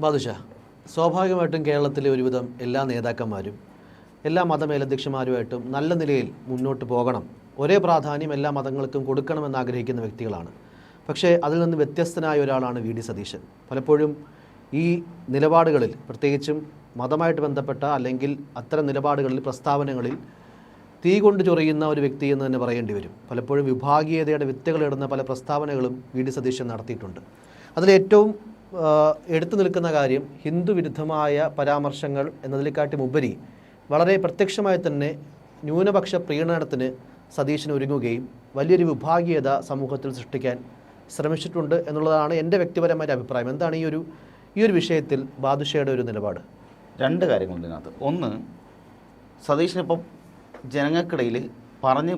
ബാദുഷ, സ്വാഭാവികമായിട്ടും കേരളത്തിലെ ഒരുവിധം എല്ലാ നേതാക്കന്മാരും എല്ലാ മതമേലധ്യക്ഷന്മാരുമായിട്ടും നല്ല നിലയിൽ മുന്നോട്ട് പോകണം, ഒരേ പ്രാധാന്യം എല്ലാ മതങ്ങൾക്കും കൊടുക്കണമെന്ന് ആഗ്രഹിക്കുന്ന വ്യക്തികളാണ്. പക്ഷേ അതിൽ നിന്ന് വ്യത്യസ്തനായ ഒരാളാണ് വി ഡി സതീശൻ. പലപ്പോഴും ഈ നിലപാടുകളിൽ, പ്രത്യേകിച്ചും മതമായിട്ട് ബന്ധപ്പെട്ട അല്ലെങ്കിൽ അത്തരം നിലപാടുകളിൽ, പ്രസ്താവനകളിൽ തീ കൊണ്ട് ചൊറിയുന്ന ഒരു വ്യക്തി എന്ന് തന്നെ പറയേണ്ടി വരും. പലപ്പോഴും വിഭാഗീയതയുടെ വിത്തുകളിടുന്ന പല പ്രസ്താവനകളും വി ഡി സതീശൻ നടത്തിയിട്ടുണ്ട്. അതിലേറ്റവും എടുത്തു നിൽക്കുന്ന കാര്യം ഹിന്ദു വിരുദ്ധമായ പരാമർശങ്ങൾ എന്നതിനെക്കാട്ടും ഉപരി വളരെ പ്രത്യക്ഷമായി തന്നെ ന്യൂനപക്ഷ പ്രീണനത്തിന് സതീശൻ ഒരുങ്ങുകയും വലിയൊരു വിഭാഗീയത സമൂഹത്തിൽ സൃഷ്ടിക്കാൻ ശ്രമിച്ചിട്ടുണ്ട് എന്നുള്ളതാണ് എൻ്റെ വ്യക്തിപരമായ അഭിപ്രായം. എന്താണ് ഈ ഒരു വിഷയത്തിൽ ബാദുഷയുടെ ഒരു നിലപാട്? രണ്ട് കാര്യങ്ങളുണ്ട് ഇതിനകത്ത്. ഒന്ന്, സതീശനിപ്പം ജനങ്ങൾക്കിടയിൽ പറഞ്ഞ്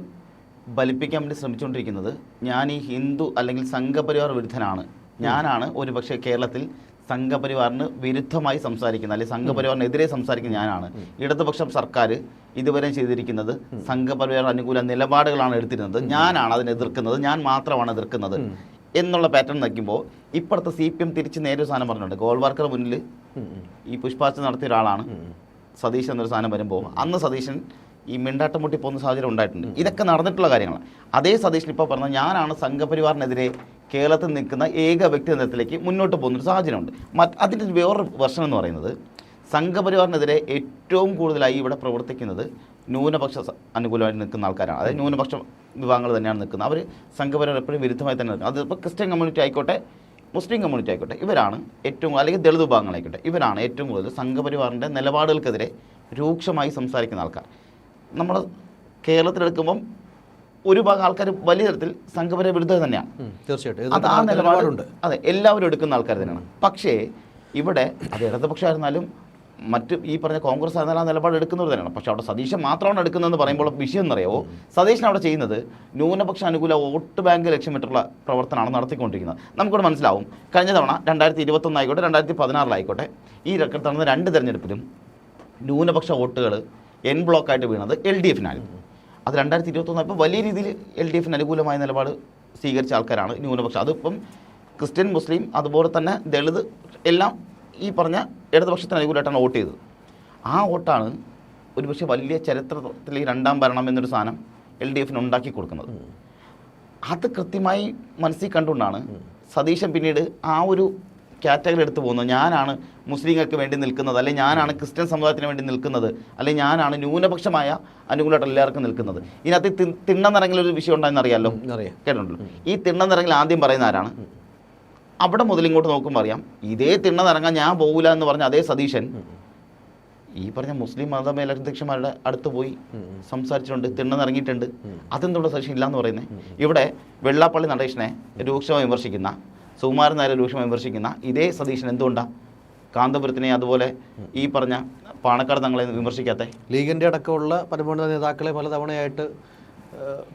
ബലിപ്പിക്കാൻ വേണ്ടി ശ്രമിച്ചുകൊണ്ടിരിക്കുന്നത് ഞാൻ ഈ ഹിന്ദു അല്ലെങ്കിൽ സംഘപരിവാർ വിരുദ്ധനാണ്, ഞാനാണ് ഒരു പക്ഷേ കേരളത്തിൽ സംഘപരിവാറിന് വിരുദ്ധമായി സംസാരിക്കുന്നത് അല്ലെങ്കിൽ സംഘപരിവാറിനെതിരെ സംസാരിക്കുന്ന ഞാനാണ്. ഇടതുപക്ഷം സർക്കാർ ഇതുവരെ ചെയ്തിരിക്കുന്നത് സംഘപരിവാർ അനുകൂല നിലപാടുകളാണ് എടുത്തിരുന്നത്, ഞാനാണ് അതിനെ എതിർക്കുന്നത്, ഞാൻ മാത്രമാണ് എതിർക്കുന്നത് എന്നുള്ള പാറ്റേൺ നയിക്കുമ്പോൾ ഇപ്പോഴത്തെ CPM തിരിച്ച് നേരെ ഒരു സാധനം പറഞ്ഞിട്ടുണ്ട്. ഗോൾവാർക്കറുടെ മുന്നിൽ ഈ പുഷ്പാർച്ചന നടത്തിയ ഒരാളാണ് സതീശൻ എന്നൊരു സാധനം വരുമ്പോൾ അന്ന് സതീശൻ ഈ മിണ്ടാട്ടം മുട്ടി പോകുന്ന സാഹചര്യം ഉണ്ടായിട്ടുണ്ട്. ഇതൊക്കെ നടന്നിട്ടുള്ള കാര്യങ്ങളാണ്. അതേ സതീശൻ ഇപ്പോൾ പറഞ്ഞാൽ ഞാനാണ് സംഘപരിവാറിനെതിരെ കേരളത്തിൽ നിൽക്കുന്ന ഏക വ്യക്തി എന്ന തരത്തിലേക്ക് മുന്നോട്ട് പോകുന്നൊരു സാഹചര്യമുണ്ട്. അതിൻ്റെ വേറൊരു വെർഷൻ എന്ന് പറയുന്നത് സംഘപരിവാറിനെതിരെ ഏറ്റവും കൂടുതലായി ഇവിടെ പ്രവർത്തിക്കുന്നത് ന്യൂനപക്ഷ അനുകൂലമായിട്ട് നിൽക്കുന്ന ആൾക്കാരാണ്. അതായത് ന്യൂനപക്ഷ വിഭാഗങ്ങൾ തന്നെയാണ് നിൽക്കുന്നത്. അവർ സംഘപരിവാർ എപ്പോഴും വിരുദ്ധമായി തന്നെ നിൽക്കുന്നത്. അതിപ്പോൾ ക്രിസ്ത്യൻ കമ്മ്യൂണിറ്റി ആയിക്കോട്ടെ, മുസ്ലിം കമ്മ്യൂണിറ്റി ആയിക്കോട്ടെ, ഇവരാണ് ഏറ്റവും, അല്ലെങ്കിൽ ദളിത് വിഭാഗങ്ങളായിക്കോട്ടെ, ഇവരാണ് ഏറ്റവും കൂടുതൽ സംഘപരിവാറിൻ്റെ നിലപാടുകൾക്കെതിരെ രൂക്ഷമായി സംസാരിക്കുന്ന ആൾക്കാർ. നമ്മൾ കേരളത്തിലെടുക്കുമ്പം ഒരു ഭാഗം ആൾക്കാർ വലിയ തരത്തിൽ സംഘപരിവാർ വിരുദ്ധത തന്നെയാണ്. തീർച്ചയായിട്ടും അത് ആ നിലപാടുണ്ട്. അതെ, എല്ലാവരും എടുക്കുന്ന ആൾക്കാർ തന്നെയാണ്. പക്ഷേ ഇവിടെ അത് ഇടതുപക്ഷമായിരുന്നാലും മറ്റ് ഈ പറഞ്ഞ കോൺഗ്രസ് ആയിരുന്നാലും ആ നിലപാട് എടുക്കുന്നവർ തന്നെയാണ്. പക്ഷേ അവിടെ സതീശൻ മാത്രമാണ് എടുക്കുന്നതെന്ന് പറയുമ്പോൾ വിഷയം എന്നറിയാവോ, സതീശൻ അവിടെ ചെയ്യുന്നത് ന്യൂനപക്ഷ അനുകൂല വോട്ട് ബാങ്ക് ലക്ഷ്യമിട്ടുള്ള പ്രവർത്തനമാണ് നടത്തിക്കൊണ്ടിരിക്കുന്നത്. നമുക്കിവിടെ മനസ്സിലാവും. കഴിഞ്ഞ തവണ 2021 ആയിക്കോട്ടെ, 2016 ഈ നടന്ന 2 തെരഞ്ഞെടുപ്പിലും ന്യൂനപക്ഷ വോട്ടുകൾ എൻ ബ്ലോക്കായിട്ട് വീണത് LDF-നായിരുന്നു. അത് 2021 ആയപ്പോൾ വലിയ രീതിയിൽ LDF-ന് അനുകൂലമായ നിലപാട് സ്വീകരിച്ച ആൾക്കാരാണ് ന്യൂനപക്ഷം. അതിപ്പം ക്രിസ്ത്യൻ, മുസ്ലിം, അതുപോലെ തന്നെ ദളിത് എല്ലാം ഈ പറഞ്ഞ ഇടതുപക്ഷത്തിന് അനുകൂലമായിട്ടാണ് വോട്ട് ചെയ്തത്. ആ വോട്ടാണ് ഒരുപക്ഷെ വലിയ ചരിത്രത്തിൽ ഈ 2ാം ഭരണം എന്നൊരു സാധനം LDF-ന് ഉണ്ടാക്കി കൊടുക്കുന്നത്. അത് കൃത്യമായി മനസ്സിൽ കണ്ടുകൊണ്ടാണ് സതീശൻ പിന്നീട് ആ ഒരു കാറ്റഗറി എടുത്തു പോകുന്നത്. ഞാനാണ് മുസ്ലിങ്ങൾക്ക് വേണ്ടി നിൽക്കുന്നത്, അല്ലെങ്കിൽ ഞാനാണ് ക്രിസ്ത്യൻ സമുദായത്തിന് വേണ്ടി നിൽക്കുന്നത്, അല്ലെങ്കിൽ ഞാനാണ് ന്യൂനപക്ഷമായ അനുകൂലമായിട്ട് എല്ലാവർക്കും നിൽക്കുന്നത്. ഇതിനകത്ത് തിണ്ണനിറങ്ങിലൊരു വിഷയം ഉണ്ടായെന്ന് അറിയാമല്ലോ, കേട്ടിട്ടുണ്ടല്ലോ. ഈ തിണ്ണനിറങ്ങിൽ ആദ്യം പറയുന്ന ആരാണ്? അവിടെ മുതൽ ഇങ്ങോട്ട് നോക്കുമ്പോൾ അറിയാം, ഇതേ തിണ്ണനിറങ്ങാൻ ഞാൻ പോകില്ല എന്ന് പറഞ്ഞ അതേ സതീശൻ ഈ പറഞ്ഞ മുസ്ലിം മതമേലധ്യക്ഷന്മാരുടെ അടുത്ത് പോയി സംസാരിച്ചിട്ടുണ്ട്, തിണ്ണനിറങ്ങിയിട്ടുണ്ട്. അതെന്തുകൊണ്ട് സതീശൻ ഇല്ല എന്ന് പറയുന്നത്? ഇവിടെ വെള്ളാപ്പള്ളി നടേശനെ രൂക്ഷമായി വിമർശിക്കുന്ന, സുകുമാരൻ നായരെ രൂക്ഷമായി വിമർശിക്കുന്ന ഇതേ സതീശൻ എന്തുകൊണ്ടാണ് കാന്തപുരത്തിനെ അതുപോലെ ഈ പറഞ്ഞ പാണക്കാട് തങ്ങളെ വിമർശിക്കാത്ത? ലീഗിൻ്റെ അടക്കമുള്ള പരമോന്നത നേതാക്കളെ പലതവണയായിട്ട്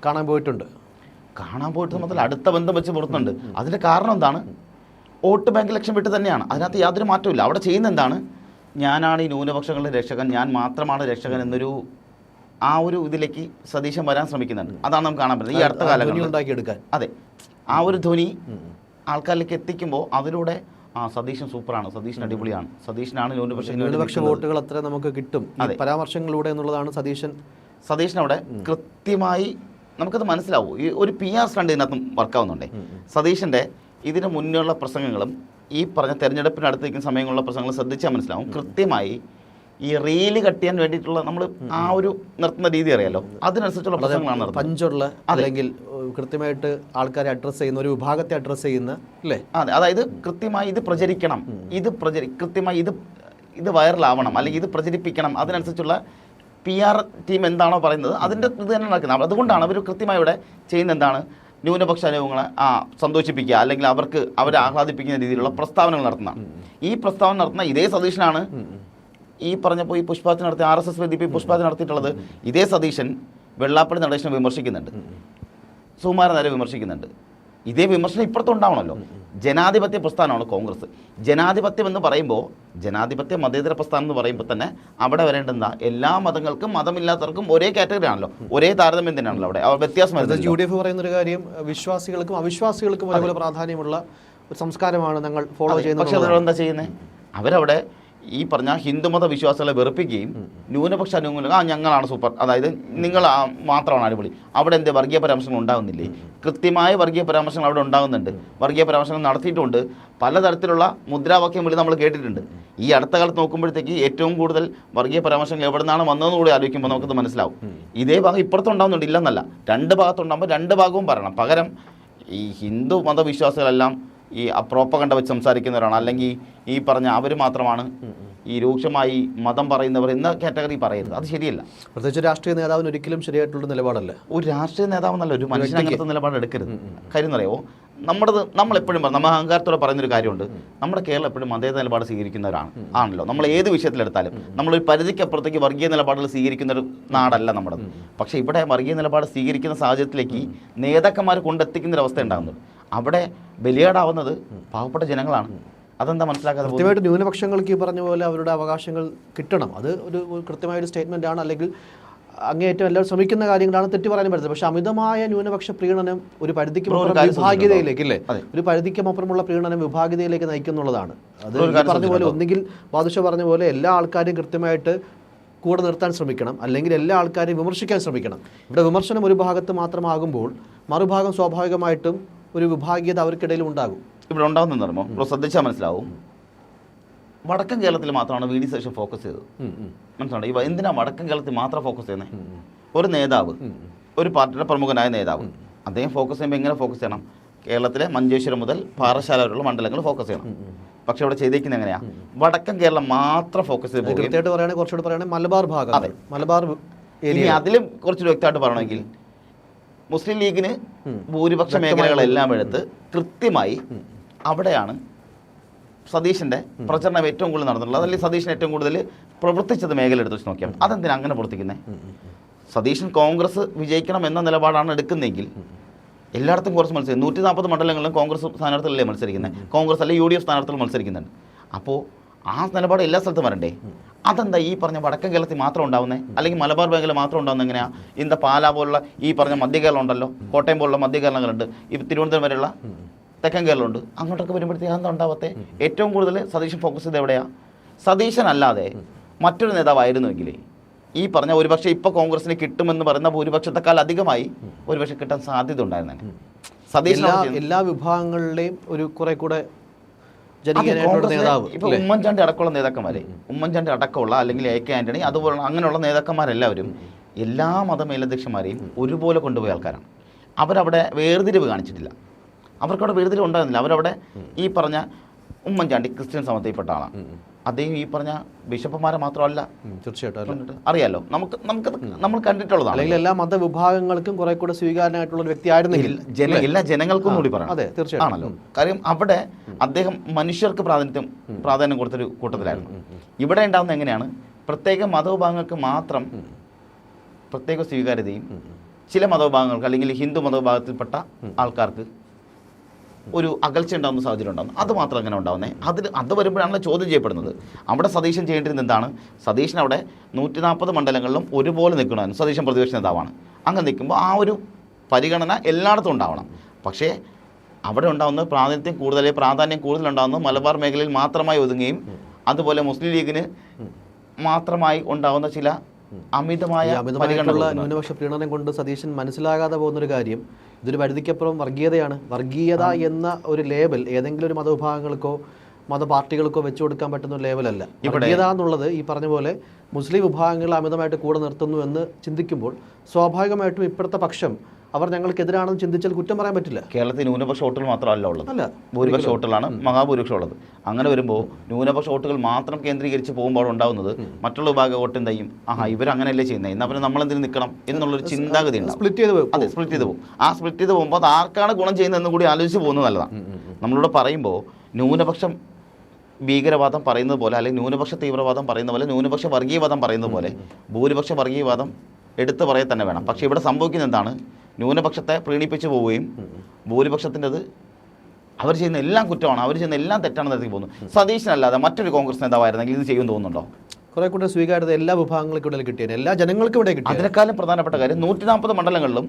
കാണാൻ പോയിട്ടുണ്ട് മുതൽ അടുത്ത ബന്ധം വെച്ച് പുറത്തുണ്ട്. അതിൻ്റെ കാരണം എന്താണ്? വോട്ട് ബാങ്ക് ലക്ഷ്യം വിട്ട് തന്നെയാണ്. അതിനകത്ത് യാതൊരു മാറ്റമില്ല. അവിടെ ചെയ്യുന്ന എന്താണ്? ഞാനാണ് ഈ ന്യൂനപക്ഷങ്ങളുടെ രക്ഷകൻ, ഞാൻ മാത്രമാണ് രക്ഷകൻ എന്നൊരു ആ ഒരു ഇതിലേക്ക് സതീശൻ വരാൻ ശ്രമിക്കുന്നുണ്ട്. അതാണ് നമുക്ക് കാണാൻ പറ്റുന്നത് ഈ അടുത്ത കാലങ്ങളിൽ ഉണ്ടാക്കിയെടുക്കാൻ. അതെ, ആ ഒരു ധ്വനി ആൾക്കാരിലേക്ക് എത്തിക്കുമ്പോൾ അതിലൂടെ സതീശൻ സൂപ്പറാണ്, സതീശൻ അടിപൊളിയാണ്, സതീശനാണ് ന്യൂനപക്ഷ വോട്ടുകൾ അത്ര നമുക്ക് കിട്ടും പരാമർശങ്ങളിലൂടെ എന്നുള്ളതാണ് സതീശനവിടെ കൃത്യമായി നമുക്കത് മനസ്സിലാവും. ഈ ഒരു PR സ്റ്റണ്ട് ഇതിനകത്തും വർക്കാവുന്നുണ്ടേ. സതീശൻ്റെ ഇതിന് മുന്നേയുള്ള പ്രസംഗങ്ങളും ഈ പറഞ്ഞ തെരഞ്ഞെടുപ്പിനടുത്ത് നിൽക്കുന്ന സമയങ്ങളുള്ള പ്രസംഗങ്ങൾ ശ്രദ്ധിച്ചാൽ മനസ്സിലാവും. കൃത്യമായി ഈ റീല് കട്ട് ചെയ്യാൻ വേണ്ടിയിട്ടുള്ള നമ്മൾ ആ ഒരു നിർത്തുന്ന രീതി അറിയാലോ, അതിനനുസരിച്ചുള്ള പ്രസംഗങ്ങളാണ് പഞ്ചുള്ള, അല്ലെങ്കിൽ കൃത്യമായിട്ട് ആൾക്കാരെ അഡ്രസ്സ് ചെയ്യുന്ന, ഒരു വിഭാഗത്തെ അഡ്രസ്സ് ചെയ്യുന്ന, അല്ലേ? അതെ, അതായത് കൃത്യമായി ഇത് പ്രചരിക്കണം, കൃത്യമായി ഇത് വൈറലാവണം, അല്ലെങ്കിൽ ഇത് പ്രചരിപ്പിക്കണം, അതിനനുസരിച്ചുള്ള PR ടീം എന്താണോ പറയുന്നത് അതിൻ്റെ ഇത് തന്നെ നടക്കുന്നത്. അതുകൊണ്ടാണ് അവർ കൃത്യമായി ഇവിടെ ചെയ്യുന്ന എന്താണ്? ന്യൂനപക്ഷ അനുഭവങ്ങളെ സന്തോഷിപ്പിക്കുക, അല്ലെങ്കിൽ അവരെ ആഹ്ലാദിപ്പിക്കുന്ന രീതിയിലുള്ള പ്രസ്താവനകൾ നടത്തുന്നതാണ്. ഈ പ്രസ്താവന നടത്തുന്ന ഇതേ സതീശനാണ് ഈ പറഞ്ഞപ്പോൾ ഈ പുഷ്പാർച്ചന നടത്തി RSS വേദി പുഷ്പാർച്ചന നടത്തിയിട്ടുള്ളത്. ഇതേ സതീശൻ വെള്ളാപ്പള്ളി നടേശനെ വിമർശിക്കുന്നുണ്ട്, സുകുമാരൻ നായരെ വിമർശിക്കുന്നുണ്ട്. ഇതേ വിമർശനം ഇപ്പുറത്തുണ്ടാവണമല്ലോ. ജനാധിപത്യ പ്രസ്ഥാനമാണ് കോൺഗ്രസ്. ജനാധിപത്യം എന്ന് പറയുമ്പോൾ, ജനാധിപത്യ മതേതര പ്രസ്ഥാനം എന്ന് പറയുമ്പോൾ തന്നെ അവിടെ വരേണ്ടുന്ന എല്ലാ മതങ്ങൾക്കും മതമില്ലാത്തവർക്കും ഒരേ കാറ്റഗറി ആണല്ലോ, ഒരേ താരതമ്യം തന്നെയാണല്ലോ. അവിടെ വ്യത്യാസം UDF പറയുന്നൊരു കാര്യം, വിശ്വാസികൾക്കും അവിശ്വാസികൾക്കും അതുപോലെ പ്രാധാന്യമുള്ള ഒരു സംസ്കാരമാണ് ഞങ്ങൾ ഫോളോ ചെയ്യുന്നത്. പക്ഷേ എന്താ ചെയ്യുന്നത്? അവരവിടെ ഈ പറഞ്ഞ ഹിന്ദുമത വിശ്വാസികളെ വെറുപ്പിക്കുകയും ന്യൂനപക്ഷ അനുകൂലം ഞങ്ങളാണ് സൂപ്പർ, അതായത് നിങ്ങൾ മാത്രമാണ് അടിപൊളി, അവിടെ എന്ത് വർഗീയ പരാമർശങ്ങൾ ഉണ്ടാകുന്നില്ലേ? കൃത്യമായ വർഗീയ പരാമർശങ്ങൾ അവിടെ ഉണ്ടാകുന്നുണ്ട്, വർഗീയ പരാമർശങ്ങൾ നടത്തിയിട്ടുണ്ട്, പലതരത്തിലുള്ള മുദ്രാവാക്യം വിളി നമ്മൾ കേട്ടിട്ടുണ്ട്. ഈ അടുത്ത കാലത്ത് നോക്കുമ്പോഴത്തേക്ക് ഏറ്റവും കൂടുതൽ വർഗീയ പരാമർശങ്ങൾ എവിടെ നിന്നാണ് വന്നതെന്ന് കൂടി ആലോചിക്കുമ്പോൾ നമുക്കത് മനസ്സിലാവും. ഇതേ ഭാഗം ഇപ്പുറത്തുണ്ടാകുന്നുണ്ട്, ഇല്ലെന്നല്ല, രണ്ട് ഭാഗത്തുണ്ടാകുമ്പോൾ രണ്ട് ഭാഗവും പറയണം. പകരം ഈ ഹിന്ദു മതവിശ്വാസികളെല്ലാം ഈ പ്രോപ്പഗണ്ട വെച്ച് സംസാരിക്കുന്നവരാണ്, അല്ലെങ്കിൽ ഈ പറഞ്ഞ അവർ മാത്രമാണ് ഈ രൂക്ഷമായി മതം പറയുന്നവർ എന്ന കാറ്റഗറി പറയരുത്. അത് ശരിയല്ല. പ്രത്യേകിച്ച് രാഷ്ട്രീയ നേതാവിന് ഒരിക്കലും ശരിയായിട്ടുള്ള നിലപാടല്ല. ഒരു രാഷ്ട്രീയ നേതാവെന്നല്ല, ഒരു മനുഷ്യൻ അങ്ങനത്തെ നിലപാട് എടുക്കരുത്. കാര്യം എന്നറിയാമോ, നമ്മളെപ്പോഴും നമ്മൾ അഹങ്കാരത്തോടെ പറയുന്നൊരു കാര്യമുണ്ട്, നമ്മുടെ കേരളം എപ്പോഴും മതേതര നിലപാട് സ്വീകരിക്കുന്നവരാണ് ആണല്ലോ. നമ്മൾ ഏത് വിഷയത്തിലെടുത്താലും നമ്മളൊരു പരിധിക്കപ്പുറത്തേക്ക് വർഗീയ നിലപാടുകൾ സ്വീകരിക്കുന്ന ഒരു നാടല്ല നമ്മുടെ. പക്ഷേ ഇവിടെ വർഗീയ നിലപാട് സ്വീകരിക്കുന്ന സാഹചര്യത്തിലേക്ക് നേതാക്കന്മാർ കൊണ്ടെത്തിക്കുന്നൊരവസ്ഥ ഉണ്ടാകുന്നത്. അവിടെ ബലിയാടാവുന്നത് പാവപ്പെട്ട ജനങ്ങളാണ്. അതെന്താ മനസ്സിലാക്കാതെ? കൃത്യമായിട്ട് ന്യൂനപക്ഷങ്ങൾക്ക് ഈ പറഞ്ഞ പോലെ അവരുടെ അവകാശങ്ങൾ കിട്ടണം. അത് ഒരു കൃത്യമായൊരു സ്റ്റേറ്റ്മെൻ്റ് ആണ്, അല്ലെങ്കിൽ അങ്ങേയറ്റം എല്ലാവരും ശ്രമിക്കുന്ന കാര്യങ്ങളാണ്, തെറ്റി പറയാൻ പറ്റുന്നത്. പക്ഷേ അമിതമായ ന്യൂനപക്ഷ പ്രീണനം ഒരു പരിധിക്ക് വിഭാഗീയതയിലേക്ക്, അല്ലേ, ഒരു പരിധിക്കുമപ്പുറമുള്ള പ്രീണനം വിഭാഗീയതയിലേക്ക് നയിക്കുന്നുള്ളതാണ്. അത് പറഞ്ഞ പോലെ ഒന്നുകിൽ ബാദുഷ പറഞ്ഞ പോലെ എല്ലാ ആൾക്കാരെയും കൃത്യമായിട്ട് കൂടെ നിർത്താൻ ശ്രമിക്കണം, അല്ലെങ്കിൽ എല്ലാ ആൾക്കാരെയും വിമർശിക്കാൻ ശ്രമിക്കണം. ഇവിടെ വിമർശനം ഒരു ഭാഗത്ത് മാത്രമാകുമ്പോൾ മറുഭാഗം സ്വാഭാവികമായിട്ടും ഒരു വിഭാഗീയത അവർക്കിടയിൽ ഉണ്ടാകും. ഇവിടെ ഉണ്ടാകുന്ന ഇപ്പോൾ ശ്രദ്ധിച്ചാൽ മനസ്സിലാവും, വടക്കൻ കേരളത്തിൽ മാത്രമാണ് വി ഡി സതീശൻ ഫോക്കസ് ചെയ്തത്. മനസ്സിലാവും ഇവ എന്തിനാ വടക്കൻ കേരളത്തിൽ മാത്രം ഫോക്കസ് ചെയ്യുന്നത്? ഒരു നേതാവ്, ഒരു പാർട്ടിയുടെ പ്രമുഖനായ നേതാവ്, അദ്ദേഹം ഫോക്കസ് ചെയ്യുമ്പോൾ എങ്ങനെ ഫോക്കസ് ചെയ്യണം? കേരളത്തിലെ മഞ്ചേശ്വരം മുതൽ പാറശാല വരെയുള്ള മണ്ഡലങ്ങൾ ഫോക്കസ് ചെയ്യണം. പക്ഷെ അവിടെ ചെയ്തേക്കുന്നത് എങ്ങനെയാ? വടക്കൻ കേരളം മാത്രം ഫോക്കസ് ചെയ്ത് കൃത്യമായിട്ട് പറയുകയാണെങ്കിൽ കുറച്ചുകൂടെ പറയുകയാണെങ്കിൽ മലബാർ ഭാഗം, അതെ, മലബാർ ഏരിയ. അതിലും കുറച്ചുകൂടി വ്യക്തമായിട്ട് പറയണമെങ്കിൽ മുസ്ലിം ലീഗിന് ഭൂരിപക്ഷ മേഖലകളെല്ലാം എടുത്ത് കൃത്യമായി അവിടെയാണ് സതീശൻ്റെ പ്രചരണം ഏറ്റവും കൂടുതൽ നടന്നിട്ടുള്ളത്. അല്ലെങ്കിൽ സതീശൻ ഏറ്റവും കൂടുതൽ പ്രവർത്തിച്ചത് മേഖല എടുത്ത് വെച്ച് നോക്കിയാൽ അതെന്തിനാണ് അങ്ങനെ പ്രവർത്തിക്കുന്നത്? സതീശൻ കോൺഗ്രസ് വിജയിക്കണം എന്ന നിലപാടാണ് എടുക്കുന്നതെങ്കിൽ എല്ലായിടത്തും കുറച്ച് മത്സരം 140 മണ്ഡലങ്ങളിലും കോൺഗ്രസ് സ്ഥാനാർത്ഥികളല്ലേ മത്സരിക്കുന്നത്, കോൺഗ്രസ് അല്ലെങ്കിൽ UDF സ്ഥാനാർത്ഥികൾ മത്സരിക്കുന്നുണ്ട്. അപ്പോൾ ആ നിലപാട് എല്ലാ സ്ഥലത്തും വരണ്ടേ? അതെന്താ ഈ പറഞ്ഞ വടക്കൻ കേരളത്തിൽ മാത്രം ഉണ്ടാവുന്നത്, അല്ലെങ്കിൽ മലബാർ മേഖല മാത്രം ഉണ്ടാവുന്നത്? എങ്ങനെയാണ്? ഇന്ന പാലാ പോലുള്ള ഈ പറഞ്ഞ മധ്യകേരളം ഉണ്ടല്ലോ, കോട്ടയം പോലുള്ള മധ്യകേരളങ്ങളുണ്ട്, ഇപ്പോൾ തിരുവനന്തപുരം വരെയുള്ള തെക്കൻ കേരളമുണ്ട്, അങ്ങോട്ടൊക്കെ വരുമ്പോഴത്തേക്ക് അതെന്താ ഉണ്ടാവാത്തെ? ഏറ്റവും കൂടുതൽ സതീശൻ ഫോക്കസ് ചെയ്ത് എവിടെയാണ്? സതീശൻ അല്ലാതെ മറ്റൊരു നേതാവായിരുന്നുവെങ്കിൽ ഈ പറഞ്ഞ ഒരുപക്ഷെ ഇപ്പോൾ കോൺഗ്രസിന് കിട്ടുമെന്ന് പറയുന്ന ഭൂരിപക്ഷത്തെക്കാൾ അധികമായി ഒരുപക്ഷെ കിട്ടാൻ സാധ്യത ഉണ്ടായിരുന്നു. സതീശൻ എല്ലാ വിഭാഗങ്ങളിലെയും ഒരു കുറെ കൂടെ ഇപ്പൊ ഉമ്മൻചാണ്ടി അടക്കമുള്ള നേതാക്കന്മാരെ, ഉമ്മൻചാണ്ടി അടക്കമുള്ള അല്ലെങ്കിൽ AK ആന്റണി അതുപോലെ അങ്ങനെയുള്ള നേതാക്കന്മാരെല്ലാവരും എല്ലാ മതമേലധ്യക്ഷന്മാരെയും ഒരുപോലെ കൊണ്ടുപോയ ആൾക്കാരാണ്. അവരവിടെ വേർതിരിവ് കാണിച്ചിട്ടില്ല, അവർക്കവിടെ വേർതിരിവ് ഉണ്ടായിരുന്നില്ല. അവരവിടെ ഈ പറഞ്ഞ ഉമ്മൻചാണ്ടി ക്രിസ്ത്യൻ സമൂഹത്തിൽപ്പെട്ട ആളാണ്. അദ്ദേഹം ഈ പറഞ്ഞ ബിഷപ്പുമാരെ മാത്രമല്ല, തീർച്ചയായിട്ടും അറിയാലോ, നമ്മൾ കണ്ടിട്ടുള്ളതാണ്. അല്ലെങ്കിൽ എല്ലാ മതവിഭാഗങ്ങൾക്കും കുറെ കൂടെ സ്വീകാര്യനായിട്ടുള്ള ഒരു വ്യക്തിയായിരുന്നെങ്കിൽ എല്ലാ ജനങ്ങൾക്കും കൂടി പറയാം. അതെ, തീർച്ചയായും ആണല്ലോ. കാര്യം അവിടെ അദ്ദേഹം മനുഷ്യർക്ക് പ്രാധാന്യം കൊടുത്തൊരു കൂട്ടത്തിലായിരുന്നു. ഇവിടെ ഉണ്ടാകുന്ന എങ്ങനെയാണ്? പ്രത്യേക മതവിഭാഗങ്ങൾക്ക് മാത്രം പ്രത്യേക സ്വീകാര്യതയും ചില മതവിഭാഗങ്ങൾക്ക് അല്ലെങ്കിൽ ഹിന്ദു മതവിഭാഗത്തിൽപ്പെട്ട ആൾക്കാർക്ക് ഒരു അകൽച്ച ഉണ്ടാകുന്ന സാഹചര്യം ഉണ്ടാകുന്നു. അത് മാത്രം അങ്ങനെ ഉണ്ടാകുന്നത്. അത് വരുമ്പോഴാണല്ലോ ചോദ്യം ചെയ്യപ്പെടുന്നത്. അവിടെ സതീശൻ ചെയ്യേണ്ടിരുന്നത് എന്താണ്? സതീശൻ അവിടെ 140 മണ്ഡലങ്ങളിലും ഒരുപോലെ നിൽക്കണമെന്ന്. സതീശൻ പ്രതിപക്ഷ നേതാവാണ്. അങ്ങനെ നിൽക്കുമ്പോൾ ആ ഒരു പരിഗണന എല്ലായിടത്തും ഉണ്ടാവണം. പക്ഷേ അവിടെ ഉണ്ടാകുന്നത് പ്രാധാന്യം കൂടുതലുണ്ടാകുന്നത് മലബാർ മേഖലയിൽ മാത്രമായി ഒതുങ്ങുകയും അതുപോലെ മുസ്ലിം ലീഗിന് മാത്രമായി ഉണ്ടാകുന്ന ചില അമിതമായുള്ള ന്യൂനപക്ഷ പ്രീണനം കൊണ്ട് സതീശൻ മനസ്സിലാകാതെ പോകുന്നൊരു കാര്യം, ഇതൊരു പരിധിക്കപ്പുറം വർഗീയതയാണ്. വർഗീയത എന്ന ഒരു ലേബൽ ഏതെങ്കിലും ഒരു മതവിഭാഗങ്ങൾക്കോ മതപാർട്ടികൾക്കോ വെച്ചു കൊടുക്കാൻ പറ്റുന്ന ഒരു ലേബലല്ല. വർഗീയത എന്നുള്ളത് ഈ പറഞ്ഞ പോലെ മുസ്ലിം വിഭാഗങ്ങൾ അമിതമായിട്ട് കൂടെ നിർത്തുന്നു എന്ന് ചിന്തിക്കുമ്പോൾ സ്വാഭാവികമായിട്ടും ഇപ്പോഴത്തെ പക്ഷം അവർ ഞങ്ങൾക്കെതിരാണെന്ന് ചിന്തിച്ചാൽ കുറ്റം പറയാൻ പറ്റില്ല. കേരളത്തിൽ ന്യൂനപക്ഷ വോട്ടുകൾ മാത്രമല്ല ഉള്ളത്, ഭൂരിപക്ഷ വോട്ടുകളാണ് മഹാഭൂരിപക്ഷം ഉള്ളത്. അങ്ങനെ വരുമ്പോൾ ന്യൂനപക്ഷ വോട്ടുകൾ മാത്രം കേന്ദ്രീകരിച്ച് പോകുമ്പോൾ ഉണ്ടാകുന്നത് മറ്റുള്ള വിഭാഗ വോട്ട് എന്ത് ചെയ്യും? ഇവരങ്ങനെയല്ലേ ചെയ്യുന്നത്, എന്നാൽ പിന്നെ നമ്മളെന്തിന് നിൽക്കണം എന്നുള്ളൊരു ചിന്താഗതി ഉണ്ടാവും. സ്പ്ലിറ്റ് ചെയ്ത് പോകും. ആ സ്പ്ലിറ്റ് ചെയ്ത് പോകുമ്പോൾ അത് ആർക്കാണ് ഗുണം ചെയ്യുന്നതെന്ന് കൂടി ആലോചിച്ച് പോകുന്നത് നല്ലതാണ്. നമ്മളിവിടെ പറയുമ്പോൾ ന്യൂനപക്ഷം ഭീകരവാദം പറയുന്നത് പോലെ, അല്ലെങ്കിൽ ന്യൂനപക്ഷ തീവ്രവാദം പറയുന്ന പോലെ, ന്യൂനപക്ഷ വർഗീയവാദം പറയുന്നത് പോലെ ഭൂരിപക്ഷ വർഗീയവാദം എടുത്തു പറയെ തന്നെ വേണം. പക്ഷേ ഇവിടെ സംഭവിക്കുന്നത് എന്താണ്? ന്യൂനപക്ഷത്തെ പ്രീണിപ്പിച്ച് പോവുകയും ഭൂരിപക്ഷത്തിൻ്റെത് അവർ ചെയ്യുന്ന എല്ലാം കുറ്റമാണ്, അവർ ചെയ്യുന്ന എല്ലാം തെറ്റാണെന്ന് നടത്തി പോകുന്നു. സതീശനല്ലാതെ മറ്റൊരു കോൺഗ്രസ് നേതാവായിരുന്നെങ്കിൽ ഇത് ചെയ്യുമെന്ന് തോന്നുന്നുണ്ടോ? കുറെ കൂടെ സ്വീകാര്യത എല്ലാ വിഭാഗങ്ങൾക്കും ഇടയിൽ കിട്ടിയത്, എല്ലാ ജനങ്ങൾക്കും ഇവിടെ കിട്ടി. അതിനേക്കാളും പ്രധാനപ്പെട്ട കാര്യം 140 മണ്ഡലങ്ങളിലും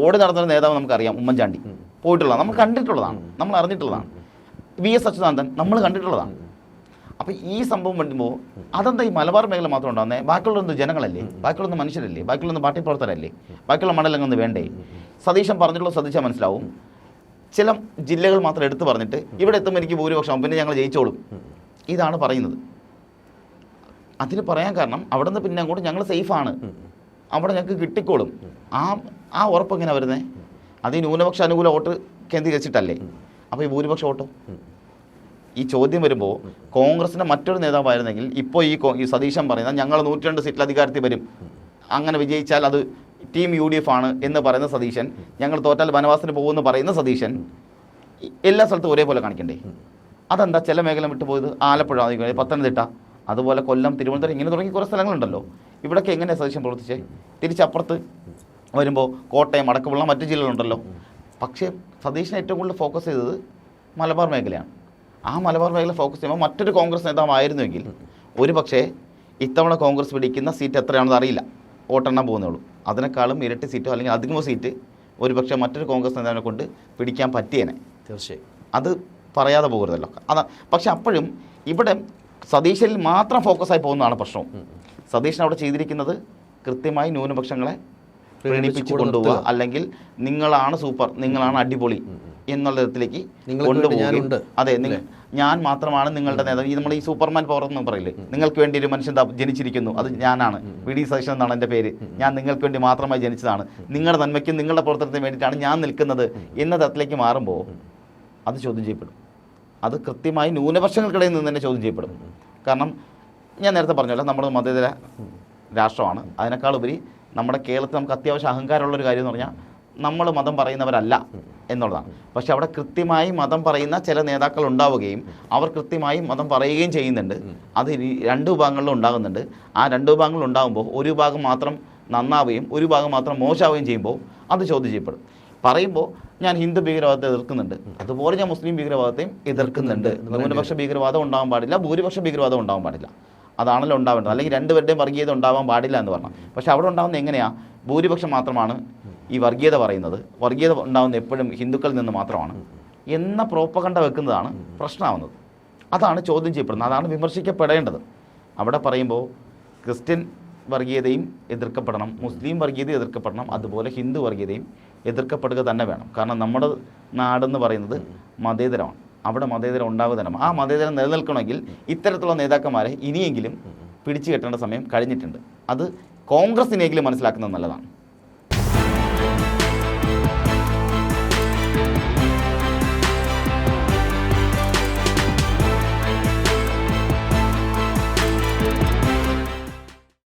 ഓടി നടന്ന നേതാവ് നമുക്കറിയാം, ഉമ്മൻചാണ്ടി പോയിട്ടുള്ളതാണ്, നമ്മൾ കണ്ടിട്ടുള്ളതാണ്, നമ്മൾ അറിഞ്ഞിട്ടുള്ളതാണ്. VS അച്യുതാനന്ദൻ നമ്മൾ കണ്ടിട്ടുള്ളതാണ്. അപ്പോൾ ഈ സംഭവം വരുമ്പോൾ അതെന്താ ഈ മലബാർ മേഖല മാത്രം ഉണ്ടാകുന്നത്? ബാക്കിയുള്ളൊന്ന് ജനങ്ങളല്ലേ, ബാക്കിയുള്ളൊന്ന് മനുഷ്യരല്ലേ, ബാക്കിയുള്ളൊന്ന് പാർട്ടി പ്രവർത്തകരല്ലേ, ബാക്കിയുള്ള മണ്ഡലങ്ങളൊന്ന് വേണ്ടേ? സതീശൻ പറഞ്ഞിട്ടുള്ളത് ശ്രദ്ധിച്ചാൽ മനസ്സിലാവും. ചില ജില്ലകൾ മാത്രം എടുത്തു പറഞ്ഞിട്ട് ഇവിടെ എത്തുമ്പോൾ എനിക്ക് ഭൂരിപക്ഷം, പിന്നെ ഞങ്ങൾ ജയിച്ചോളും, ഇതാണ് പറയുന്നത്. അതിന് പറയാൻ കാരണം അവിടെ നിന്ന് പിന്നെ അങ്ങോട്ട് ഞങ്ങൾ സേഫാണ്, അവിടെ ഞങ്ങൾക്ക് കിട്ടിക്കോളും. ആ ഉറപ്പ് എങ്ങനെ വരുന്നത്? അത് ഈ ന്യൂനപക്ഷ അനുകൂല വോട്ട് കേന്ദ്രീകരിച്ചിട്ടല്ലേ? അപ്പോൾ ഈ ഭൂരിപക്ഷ വോട്ടോ? ഈ ചോദ്യം വരുമ്പോൾ കോൺഗ്രസിൻ്റെ മറ്റൊരു നേതാവായിരുന്നെങ്കിൽ ഇപ്പോൾ ഈ സതീശൻ പറയുന്ന ഞങ്ങൾ 102 സീറ്റിൽ അധികാരത്തിൽ വരും, അങ്ങനെ വിജയിച്ചാൽ അത് ടീം UDF ആണ് എന്ന് പറയുന്ന സതീശൻ, ഞങ്ങൾ തോറ്റാൽ വനവാസത്തിന് പോകുമെന്ന് പറയുന്ന സതീശൻ എല്ലാ സ്ഥലത്തും ഒരേപോലെ കാണിക്കണ്ടേ? അതെന്താ ചില മേഖല വിട്ടുപോയത്? ആലപ്പുഴ, പത്തനംതിട്ട, അതുപോലെ കൊല്ലം, തിരുവനന്തപുരം, ഇങ്ങനെ തുടങ്ങി കുറേ സ്ഥലങ്ങളുണ്ടല്ലോ. ഇവിടൊക്കെ എങ്ങനെയാണ് സതീശൻ പ്രവർത്തിച്ചേ? തിരിച്ചപ്പുറത്ത് വരുമ്പോൾ കോട്ടയം അടക്കമുള്ള മറ്റു ജില്ലകളുണ്ടല്ലോ. പക്ഷേ സതീശൻ ഏറ്റവും കൂടുതൽ ഫോക്കസ് ചെയ്തത് മലബാർ മേഖലയാണ്. ആ മലബാർ മേഖല ഫോക്കസ് ചെയ്യുമ്പോൾ മറ്റൊരു കോൺഗ്രസ് നേതാവായിരുന്നുവെങ്കിൽ ഒരു പക്ഷേ ഇത്തവണ കോൺഗ്രസ് പിടിക്കുന്ന സീറ്റ് എത്രയാണെന്ന് അറിയില്ല, വോട്ടെണ്ണാൻ പോകുന്നേ ഉള്ളൂ. അതിനേക്കാളും ഇരട്ടി സീറ്റോ അല്ലെങ്കിൽ അധികമോ സീറ്റ് ഒരു പക്ഷേ മറ്റൊരു കോൺഗ്രസ് നേതാവിനെ കൊണ്ട് പിടിക്കാൻ പറ്റിയേനെ. തീർച്ചയായും അത് പറയാതെ പോകരുതല്ലോ. അതാ. പക്ഷെ അപ്പോഴും ഇവിടെ സതീശനിൽ മാത്രം ഫോക്കസായി പോകുന്നതാണ് പ്രശ്നവും. സതീശൻ അവിടെ ചെയ്തിരിക്കുന്നത് കൃത്യമായി ന്യൂനപക്ഷങ്ങളെ പ്രീണിപ്പിച്ച് കൊണ്ടുപോവുക, അല്ലെങ്കിൽ നിങ്ങളാണ് സൂപ്പർ, നിങ്ങളാണ് അടിപൊളി എന്നുള്ള തരത്തിലേക്ക് കൊണ്ടുപോകും. അതെ, ഞാൻ മാത്രമാണ് നിങ്ങളുടെ നേതാവ്. ഈ നമ്മൾ ഈ സൂപ്പർമാൻ പവർ എന്ന് പറയില്ലേ, നിങ്ങൾക്ക് വേണ്ടി ഒരു മനുഷ്യൻ ജനിച്ചിരിക്കുന്നു, അത് ഞാനാണ്, VD സതീശൻ എന്നാണ് എൻ്റെ പേര്, ഞാൻ നിങ്ങൾക്ക് വേണ്ടി മാത്രമായി ജനിച്ചതാണ്, നിങ്ങളുടെ നന്മയ്ക്കും നിങ്ങളുടെ പ്രവർത്തനത്തിന് വേണ്ടിയിട്ടാണ് ഞാൻ നിൽക്കുന്നത് എന്ന തരത്തിലേക്ക് മാറുമ്പോൾ അത് ചോദ്യം ചെയ്യപ്പെടും. അത് കൃത്യമായി ന്യൂനപക്ഷങ്ങൾക്കിടയിൽ നിന്ന് തന്നെ ചോദ്യം ചെയ്യപ്പെടും. കാരണം ഞാൻ നേരത്തെ പറഞ്ഞല്ലോ, നമ്മുടെ മതേതര രാഷ്ട്രമാണ്. അതിനേക്കാളുപരി നമ്മുടെ കേരളത്തിൽ നമുക്ക് അത്യാവശ്യം അഹങ്കാരമുള്ളൊരു കാര്യം എന്ന് പറഞ്ഞാൽ നമ്മൾ മതം പറയുന്നവരല്ല എന്നുള്ളതാണ്. പക്ഷെ അവിടെ കൃത്യമായി മതം പറയുന്ന ചില നേതാക്കൾ ഉണ്ടാവുകയും അവർ കൃത്യമായി മതം പറയുകയും ചെയ്യുന്നുണ്ട്. അത് 2 വിഭാഗങ്ങളിലും ഉണ്ടാകുന്നുണ്ട്. ആ 2 വിഭാഗങ്ങളിൽ ഉണ്ടാകുമ്പോൾ ഒരു വിഭാഗം മാത്രം നന്നാവുകയും ഒരു വിഭാഗം മാത്രം മോശമാവുകയും ചെയ്യുമ്പോൾ അത് ചോദ്യം ചെയ്യപ്പെടും. പറയുമ്പോൾ ഞാൻ ഹിന്ദു ഭീകരവാദത്തെ എതിർക്കുന്നുണ്ട്, അതുപോലെ ഞാൻ മുസ്ലിം ഭീകരവാദത്തെയും എതിർക്കുന്നുണ്ട്. ന്യൂനപക്ഷ ഭീകരവാദം ഉണ്ടാകാൻ പാടില്ല, ഭൂരിപക്ഷ ഭീകരവാദം ഉണ്ടാകാൻ പാടില്ല, അതാണല്ലോ ഉണ്ടാവേണ്ടത്. അല്ലെങ്കിൽ 2 പേരുടെയും വർഗീയത ഉണ്ടാവാൻ പാടില്ല എന്ന് പറഞ്ഞു. പക്ഷെ അവിടെ ഉണ്ടാകുന്നത് എങ്ങനെയാണ്? ഭൂരിപക്ഷം മാത്രമാണ് ഈ വർഗീയത പറയുന്നത്, വർഗീയത ഉണ്ടാകുന്നത് എപ്പോഴും ഹിന്ദുക്കളിൽ നിന്ന് മാത്രമാണ് എന്ന പ്രോപ്പഗണ്ട വെക്കുന്നതാണ് പ്രശ്നമാവുന്നത്. അതാണ് ചോദ്യം ചെയ്യപ്പെടുന്നത്, അതാണ് വിമർശിക്കപ്പെടേണ്ടത്. അവിടെ പറയുമ്പോൾ ക്രിസ്ത്യൻ വർഗീയതയും എതിർക്കപ്പെടണം, മുസ്ലിം വർഗീയതയും എതിർക്കപ്പെടണം, അതുപോലെ ഹിന്ദു വർഗീയതയും എതിർക്കപ്പെടുക തന്നെ വേണം. കാരണം നമ്മുടെ നാടെന്ന് പറയുന്നത് മതേതരമാണ്, അവിടെ മതേതരം ഉണ്ടാവുക തന്നെ. ആ മതേതരം നിലനിൽക്കണമെങ്കിൽ ഇത്തരത്തിലുള്ള നേതാക്കന്മാരെ ഇനിയെങ്കിലും പിടിച്ചു കെട്ടേണ്ട സമയം കഴിഞ്ഞിട്ടുണ്ട്. അത് കോൺഗ്രസിനെങ്കിലും മനസ്സിലാക്കുന്നത് നല്ലതാണ്.